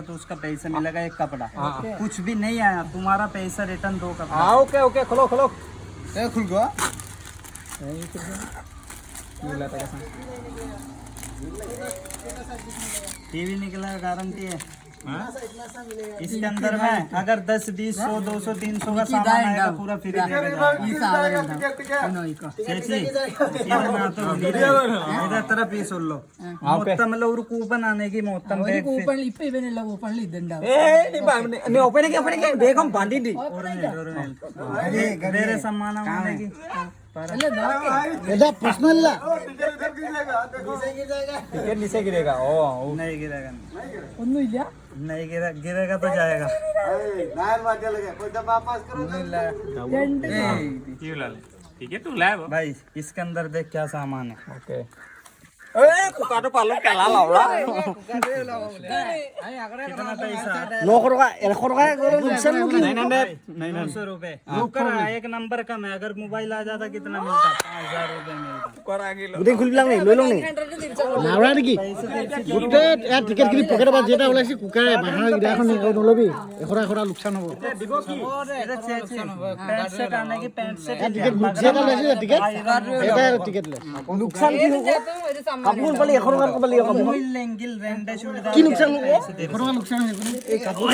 तो उसका पैसा मिलेगा एक कपड़ा। कुछ भी नहीं आया तुम्हारा पैसा रिटर्न दो कपड़ा। ओके ओके खोलो खोलो खुल गया टीवी निकला गारंटी है। इसके अंदर में अगर 10 20 100 200 300 का सामान आएगा पूरा फ्री എത്ര പീസ് ഉള്ളൂ മൊത്തമല്ല ഒരു കൂപ്പൺ ആണെങ്കിൽ മൊത്തം വേഗം പണ്ടിട്ട് വേറെ സമ്മാനമാണെങ്കിൽ പ്രശ്നമില്ല टिकट नीचे गिरेगा ओ नहीं गिरेगा ഒന്നുമില്ല नहीं गिरेगा तो जाएगा। टिकट तो लाए भाई इसके अंदर देख क्या सामान है। ओके ए कुकाटो पालो केला लावला कितना पैसा 900 টকা 100 টকা नुकसान होगी 900 रुपए एक नंबर का मैं अगर मोबाइल आ जाता कितना मिलता 5000 रुपए मिलता। গোটেই খুলবিলাক নেকি লৈ লওঁ নেকি নাওৰা নেকি গোটেই ইয়াৰ টিকেট খিনি পকেটৰ পৰা যেটা ওলাইছে কুকাৰে বাহাৰৰ গিৰাখন নলবি এখৰা এখৰা লোকচান হ'ব पैंट शर्ट आने की पैंट शर्ट টিকেট যেটা ওলাইছে টিকেট এটা টিকেট লৈ লোকচান কি হ'ব কাপোৰ পালি 100 টকা পালি কাপোর लेंगिल रेंडे কি লোকচান হ'ব 100 টকা লোকচান হ'ব এই কাপোৰ